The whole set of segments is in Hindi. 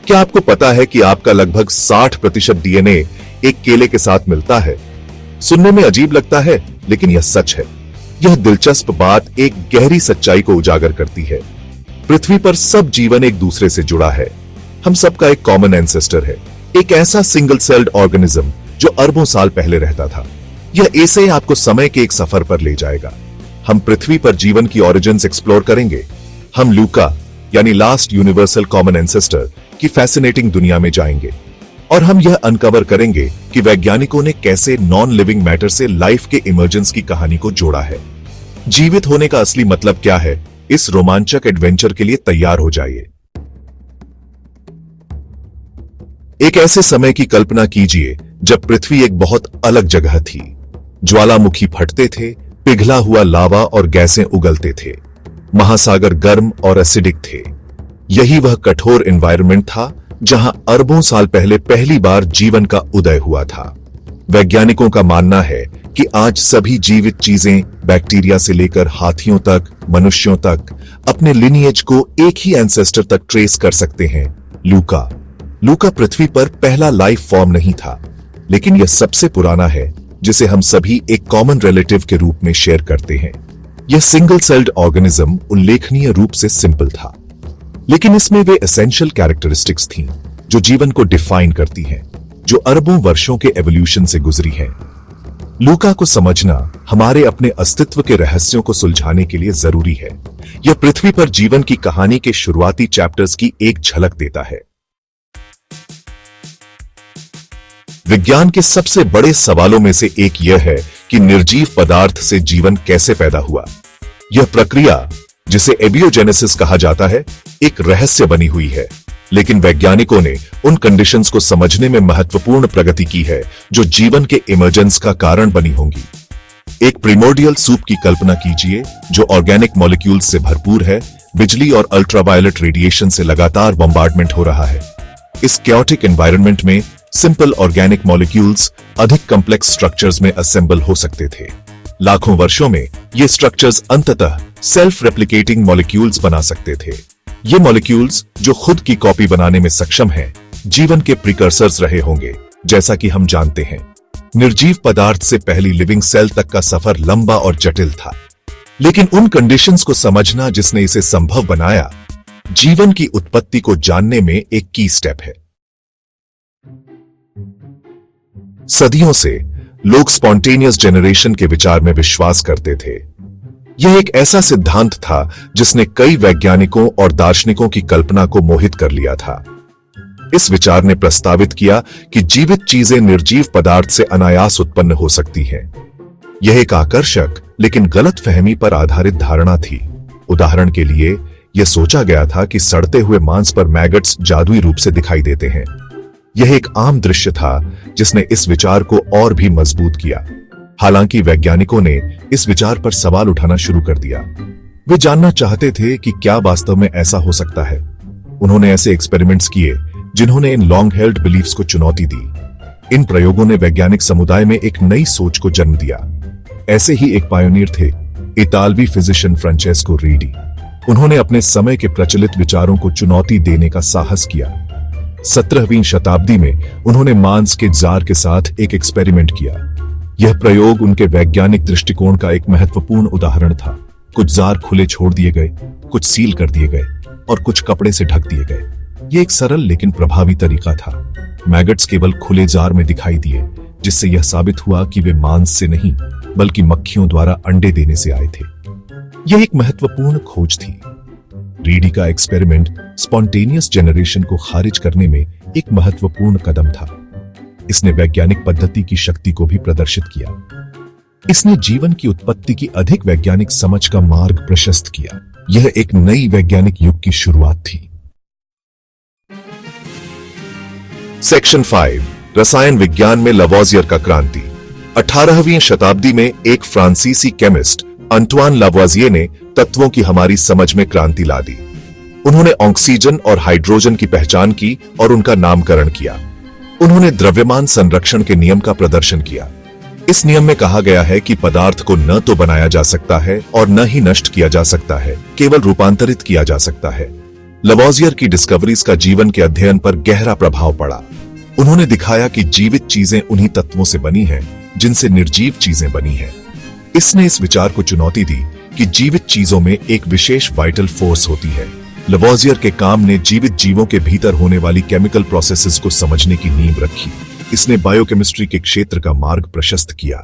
क्या आपको पता है कि आपका लगभग 60% डीएनए एक केले के साथ मिलता है? सुनने में अजीब लगता है, लेकिन यह सच है। यह दिलचस्प बात एक गहरी सच्चाई को उजागर करती है। पृथ्वी पर सब जीवन एक दूसरे से जुड़ा है। हम सबका एक कॉमन एंसेस्टर है, एक ऐसा सिंगल सेल्ड ऑर्गेनिज्म जो अरबों साल पहले रहता था। यह ऐसे आपको समय के एक सफर पर ले जाएगा। हम पृथ्वी पर जीवन की ओरिजिन्स एक्सप्लोर करेंगे। हम लूका यानी लास्ट यूनिवर्सल कॉमन एंसेस्टर की फैसिनेटिंग दुनिया में जाएंगे और हम यह अनकवर करेंगे कि वैज्ञानिकों ने कैसे नॉन लिविंग मैटर से लाइफ के इमर्जेंस की कहानी को जोड़ा है। जीवित होने का असली मतलब क्या है? इस रोमांचक एडवेंचर के लिए तैयार हो जाइए। एक ऐसे समय की कल्पना कीजिए जब पृथ्वी एक बहुत अलग जगह थी। ज्वालामुखी फटते थे, पिघला हुआ लावा और गैसें उगलते थे। महासागर गर्म और एसिडिक थे। यही वह कठोर एनवायरनमेंट था जहां अरबों साल पहले पहली बार जीवन का उदय हुआ था। वैज्ञानिकों का मानना है कि आज सभी जीवित चीजें, बैक्टीरिया से लेकर हाथियों तक, मनुष्यों तक, अपने लिनिएज को एक ही एंसेस्टर तक ट्रेस कर सकते हैं, लूका। लूका पृथ्वी पर पहला लाइफ फॉर्म नहीं था, लेकिन यह सबसे पुराना है जिसे हम सभी एक कॉमन रिलेटिव के रूप में शेयर करते हैं। यह सिंगल सेल्ड ऑर्गेनिज्म उल्लेखनीय रूप से सिंपल था, लेकिन इसमें वे एसेंशियल कैरेक्टरिस्टिक्स थीं जो जीवन को डिफाइन करती हैं, जो अरबों वर्षों के एवोल्यूशन से गुजरी हैं। लूका को समझना हमारे अपने अस्तित्व के रहस्यों को सुलझाने के लिए जरूरी है। यह पृथ्वी पर जीवन की कहानी के शुरुआती चैप्टर्स की एक झलक देता है। विज्ञान के सबसे बड़े सवालों में से एक यह है कि निर्जीव पदार्थ से जीवन कैसे पैदा हुआ। यह प्रक्रिया, जिसे एबियोजेनेसिस कहा जाता है, एक रहस्य बनी हुई है, लेकिन वैज्ञानिकों ने उन कंडीशंस को समझने में महत्वपूर्ण प्रगति की है जो जीवन के इमर्जेंस का कारण बनी होंगी। एक प्रिमोर्डियल सूप की कल्पना कीजिए जो ऑर्गेनिक मॉलिक्यूल्स से भरपूर है, बिजली और अल्ट्रावायलेट रेडिएशन से लगातार बॉम्बार्डमेंट हो रहा है। इस कैओटिक एनवायरनमेंट में सिंपल ऑर्गेनिक मॉलिक्यूल्स अधिक कॉम्प्लेक्स स्ट्रक्चर्स में असेंबल हो सकते थे। लाखों वर्षों में ये स्ट्रक्चर्स अंततः सेल्फ रेप्लिकेटिंग मॉलिक्यूल्स बना सकते थे। ये मॉलिक्यूल्स जो खुद की कॉपी बनाने में सक्षम हैं, जीवन के प्रिकर्सर्स रहे होंगे। जैसा कि हम जानते हैं, निर्जीव पदार्थ से पहली लिविंग सेल तक का सफर लंबा और जटिल था, लेकिन उन कंडीशंस को समझना जिसने इसे संभव बनाया, जीवन की उत्पत्ति को जानने में एक की स्टेप है। सदियों से लोग स्पॉन्टेनियस जनरेशन के विचार में विश्वास करते थे। यह एक ऐसा सिद्धांत था जिसने कई वैज्ञानिकों और दार्शनिकों की कल्पना को मोहित कर लिया था। इस विचार ने प्रस्तावित किया कि जीवित चीजें निर्जीव पदार्थ से अनायास उत्पन्न हो सकती हैं। यह एक आकर्षक लेकिन गलत फहमी पर आधारित धारणा थी। उदाहरण के लिए, यह सोचा गया था कि सड़ते हुए मांस पर मैगट्स जादुई रूप से दिखाई देते हैं। यह एक आम दृश्य था जिसने इस विचार को और भी मजबूत किया। हालांकि वैज्ञानिकों ने इस विचार पर सवाल उठाना शुरू कर दिया। वे जानना चाहते थे कि क्या वास्तव में ऐसा हो सकता है। उन्होंने ऐसे एक्सपेरिमेंट्स किए जिन्होंने इन लॉन्ग हेल्ड बिलीफ्स को चुनौती दी। इन प्रयोगों ने वैज्ञानिक समुदाय में एक नई सोच को जन्म दिया। ऐसे ही एक पायोनियर थे इतालवी फिजिशियन फ्रांचेस्को रेडी। उन्होंने अपने समय के प्रचलित विचारों को चुनौती देने का साहस किया। 17वीं शताब्दी में उन्होंने मांस के जार के साथ एक एक्सपेरिमेंट किया। यह प्रयोग उनके वैज्ञानिक दृष्टिकोण का एक महत्वपूर्ण उदाहरण था। कुछ जार खुले छोड़ दिए गए, कुछ सील कर दिए गए और कुछ कपड़े से ढक दिए गए। यह एक सरल लेकिन प्रभावी तरीका था। मैगट्स केवल खुले जार में दिखाई दिए, जिससे यह साबित हुआ कि वे मांस से नहीं बल्कि मक्खियों द्वारा अंडे देने से आए थे। यह एक महत्वपूर्ण खोज थी। रीडी का एक्सपेरिमेंट स्पॉन्टेनियस जनरेशन को खारिज करने में एक महत्वपूर्ण कदम था। इसने वैज्ञानिक पद्धति की शक्ति को भी प्रदर्शित किया। इसने जीवन की उत्पत्ति की अधिक वैज्ञानिक समझ का मार्ग प्रशस्त किया। यह एक नई वैज्ञानिक युग की शुरुआत थी। सेक्शन 5, रसायन विज्ञान में लवोजियर का क्रांति। 18वीं शताब्दी में एक फ्रांसीसी केमिस्ट अंटवान लवोजियर ने तत्वों की हमारी समझ में क्रांति ला दी। उन्होंने ऑक्सीजन और हाइड्रोजन की पहचान की और उनका नामकरण किया। उन्होंने द्रव्यमान संरक्षण के नियम का प्रदर्शन किया। इस नियम में कहा गया है कि पदार्थ को न तो बनाया जा सकता है और न ही नष्ट किया जा सकता है, केवल रूपांतरित किया जा सकता है। लवोजियर की डिस्कवरीज का जीवन के अध्ययन पर गहरा प्रभाव पड़ा। उन्होंने दिखाया कि जीवित चीजें उन्हीं तत्वों से बनी हैं जिनसे निर्जीव चीजें बनी हैं। इसने इस विचार को चुनौती दी कि जीवित चीजों में एक विशेष वाइटल फोर्स होती है। लवोजियर के काम ने जीवित जीवों के भीतर होने वाली केमिकल प्रोसेसेस को समझने की नींव रखी। इसने बायोकेमिस्ट्री के क्षेत्र का मार्ग प्रशस्त किया।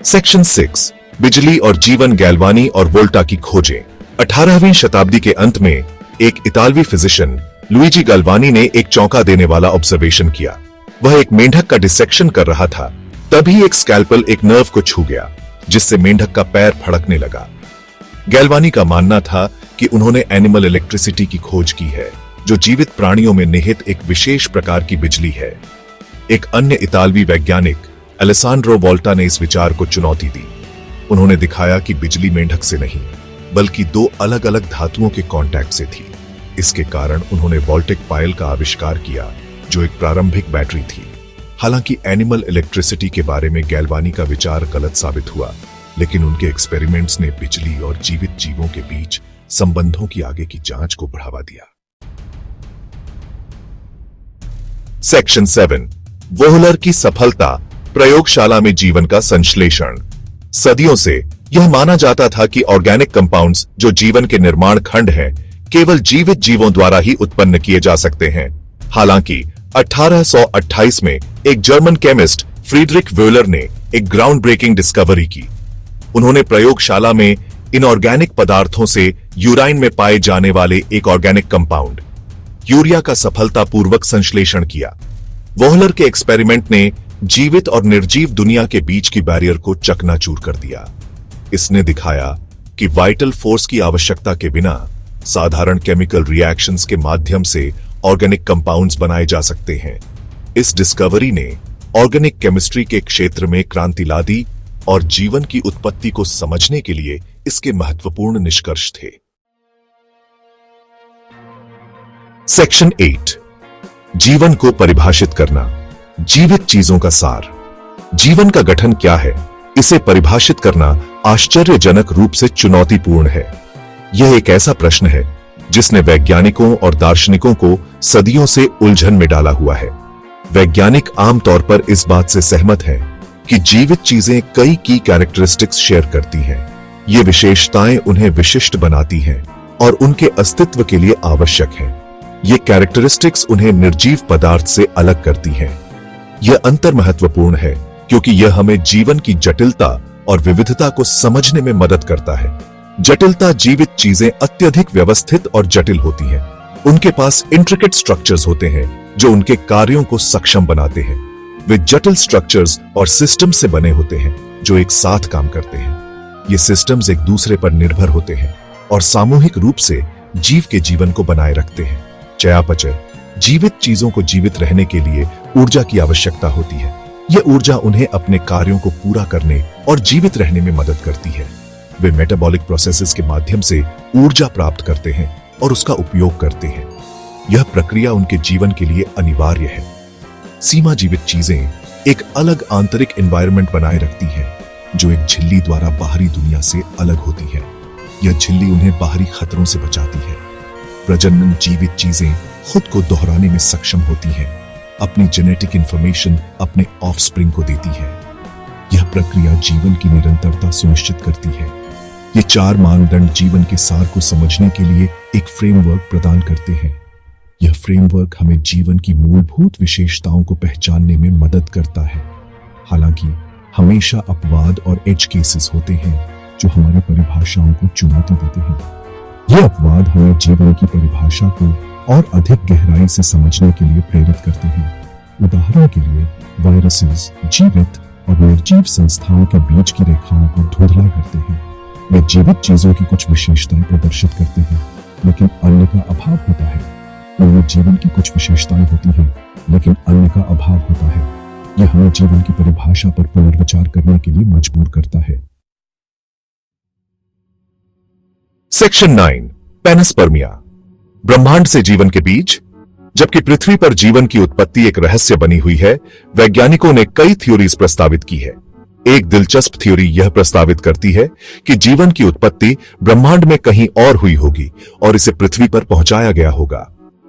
सेक्शन 6, बिजली और जीवन, गैल्वानी और वोल्टा की खोजें। 18वीं शताब्दी के अंत में एक इतालवी फिजिशियन लुइजी गैल्वानी ने एक चौंका देने वाला ऑब्जर्वेशन किया। वह एक मेंढक का डिसेक्शन कर रहा था, तभी एक स्कैल्पल एक नर्व को छू गया, जिससे मेंढक का पैर फड़कने लगा। गैल्वानी का मानना था कि उन्होंने एनिमल इलेक्ट्रिसिटी की खोज की है, जो जीवित प्राणियों में निहित एक विशेष प्रकार की बिजली है। एक अन्य इतालवी वैज्ञानिक अलेसांड्रो वोल्टा ने इस विचार को चुनौती दी। उन्होंने दिखाया कि बिजली मेंढक से नहीं, बल्कि दो अलग अलग धातुओं के कांटेक्ट से थी। इसके कारण उन्होंने वोल्टिक पायल का आविष्कार किया, जो एक प्रारंभिक बैटरी थी। हालांकि एनिमल इलेक्ट्रिसिटी के बारे में गैल्वानी का विचार गलत साबित हुआ, लेकिन उनके एक्सपेरिमेंट्स ने बिजली और जीवित जीवों के बीच संबंधों की आगे की जांच को बढ़ावा दिया। सेक्शन 7, वोहलर की सफलता, प्रयोगशाला में जीवन का संश्लेषण। सदियों से यह माना जाता था कि ऑर्गेनिक कंपाउंड्स, जो जीवन के निर्माण खंड हैं, केवल जीवित जीवों द्वारा ही उत्पन्न किए जा सकते हैं। हालांकि 1828 में एक जर्मन केमिस्ट फ्रीडरिक वोहलर ने एक ग्राउंड ब्रेकिंग डिस्कवरी की। उन्होंने प्रयोगशाला में इनऑर्गेनिक पदार्थों से यूराइन में पाए जाने वाले एक ऑर्गेनिक कंपाउंड यूरिया का सफलतापूर्वक संश्लेषण किया। वोहलर के एक्सपेरिमेंट ने जीवित और निर्जीव दुनिया के बीच की बैरियर को चकनाचूर कर दिया। इसने दिखाया कि वाइटल फोर्स की आवश्यकता के बिना साधारण केमिकल रिएक्शंस के माध्यम से ऑर्गेनिक कंपाउंड्स बनाए जा सकते हैं। इस डिस्कवरी ने ऑर्गेनिक केमिस्ट्री के क्षेत्र में क्रांति ला दी और जीवन की उत्पत्ति को समझने के लिए इसके महत्वपूर्ण निष्कर्ष थे। सेक्शन 8, जीवन को परिभाषित करना, जीवित चीजों का सार। जीवन का गठन क्या है, इसे परिभाषित करना आश्चर्यजनक रूप से चुनौतीपूर्ण है। यह एक ऐसा प्रश्न है जिसने वैज्ञानिकों और दार्शनिकों को सदियों से उलझन में डाला हुआ है। वैज्ञानिक आमतौर पर इस बात से सहमत हैं कि जीवित चीजें कई की कैरेक्टरिस्टिक्स शेयर करती हैं। ये विशेषताएं उन्हें विशिष्ट बनाती हैं और उनके अस्तित्व के लिए आवश्यक हैं। ये कैरेक्टरिस्टिक्स उन्हें निर्जीव पदार्थ से अलग करती हैं। यह अंतर महत्वपूर्ण है क्योंकि यह हमें जीवन की जटिलता और विविधता को समझने में मदद करता है। जटिलता, जीवित चीजें अत्यधिक व्यवस्थित और जटिल होती हैं। उनके पास इंट्रिकेट स्ट्रक्चर्स होते हैं जो उनके कार्यों को सक्षम बनाते हैं। वे जटिल स्ट्रक्चर्स और सिस्टम से बने होते हैं जो एक साथ काम करते हैं। ये सिस्टम्स एक दूसरे पर निर्भर होते हैं और सामूहिक रूप से जीव के जीवन को बनाए रखते हैं। चयापचय, जीवित चीजों को जीवित रहने के लिए ऊर्जा की आवश्यकता होती है। यह ऊर्जा उन्हें अपने कार्यों को पूरा करने और जीवित रहने में मदद करती है। वे मेटाबॉलिक प्रोसेसेस के माध्यम से ऊर्जा प्राप्त करते हैं और उसका उपयोग करते हैं। यह प्रक्रिया उनके जीवन के लिए अनिवार्य है। सीमा जीवित चीजें एक अलग आंतरिक एनवायरनमेंट बनाए रखती हैं जो एक झिल्ली द्वारा बाहरी दुनिया से अलग होती है। यह झिल्ली उन्हें बाहरी खतरों से बचाती है। प्रजनन, जीवित चीजें खुद को दोहराने में सक्षम होती हैं, अपनी जेनेटिक इंफॉर्मेशन अपने ऑफस्प्रिंग को देती है। यह प्रक्रिया जीवन की निरंतरता सुनिश्चित करती है। ये 4 मानदंड जीवन के सार को समझने के लिए एक फ्रेमवर्क प्रदान करते हैं। यह फ्रेमवर्क हमें जीवन की मूलभूत विशेषताओं को पहचानने में मदद करता है। हालांकि हमेशा अपवाद और एज केसेस होते हैं जो हमारी परिभाषाओं को चुनौती देते हैं। ये अपवाद हमें जीवन की परिभाषा को और अधिक गहराई से समझने के लिए प्रेरित करते हैं। उदाहरण के लिए, वायरसेस जीवित और निर्जीव संस्थाओं के बीच की रेखाओं को धुंधला करते हैं। वे जीवित चीजों की कुछ विशेषताएं प्रदर्शित करते हैं, लेकिन अन्य का अभाव होता है। उनमें जीवन की कुछ विशेषताएं होती हैं, लेकिन अन्य का अभाव होता है। यह हमें जीवन की परिभाषा पर पुनर्विचार करने के लिए मजबूर करता है। सेक्शन 9, पेनिस्पर्मिया, ब्रह्मांड से जीवन के बीज। जबकि पृथ्वी पर जीवन की उत्पत्ति एक रहस्य बनी हुई है, वैज्ञानिकों ने कई थ्योरीज प्रस्तावित की है। एक दिलचस्प थ्योरी यह प्रस्तावित करती है कि जीवन की उत्पत्ति ब्रह्मांड में कहीं और हुई होगी और इसे पृथ्वी पर पहुंचाया गया होगा।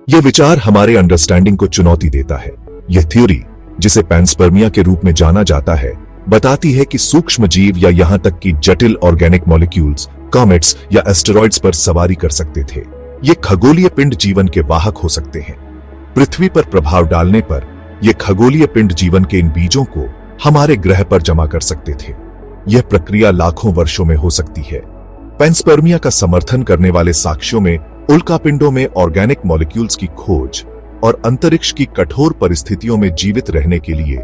यह विचार हमारे अंडरस्टैंडिंग को चुनौती देता है। यह थ्योरी, जिसे पैनस्पर्मिया के रूप में जाना जाता है, बताती है कि सूक्ष्म जीव या यहां तक कि जटिल ऑर्गेनिक मॉलिक्यूल्स कॉमेट्स या एस्टेरॉइड्स पर सवारी कर सकते थे। ये खगोलीय पिंड जीवन के वाहक हो सकते हैं। पृथ्वी पर प्रभाव डालने पर ये खगोलीय पिंड जीवन के इन बीजों को हमारे ग्रह पर जमा कर सकते थे। यह प्रक्रिया लाखों वर्षों में हो सकती है। पैनस्पर्मिया का समर्थन करने वाले साक्ष्यों में उल्कापिंडों में ऑर्गेनिक मॉलिक्यूल्स की खोज और अंतरिक्ष की कठोर परिस्थितियों में जीवित रहने के लिए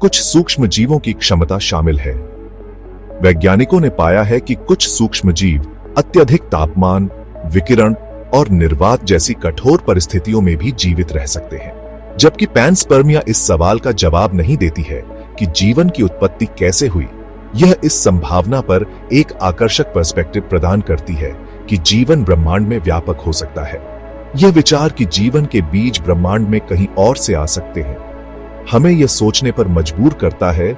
कुछ सूक्ष्म जीवों की क्षमता शामिल है। वैज्ञानिकों ने पाया है कि कुछ सूक्ष्म जीव अत्यधिक तापमान, विकिरण और निर्वात जैसी कठोर परिस्थितियों में भी जीवित रह सकते हैं। जबकि पैनस्पर्मिया इस सवाल का जवाब नहीं देती है कि जीवन की उत्पत्ति कैसे हुई, यह इस संभावना पर एक आकर्षक पर्सपेक्टिव प्रदान करती है कि जीवन ब्रह्मांड में व्यापक हो सकता है। यह विचार कि जीवन के बीज ब्रह्मांड में कहीं और से आ सकते हैं, हमें यह सोचने पर मजबूर करता है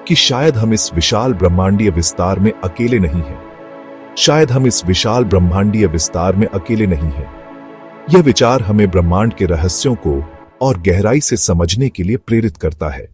कि शायद हम इस विशाल ब्रह्मांडीय विस्तार में अकेले नहीं हैं। शायद हम इस विशाल ब्रह्मांडीय विस्तार में अकेले नहीं हैं। यह विचार हमें ब्रह्मांड के रहस्यों को और गहराई से समझने के लिए प्रेरित करता है।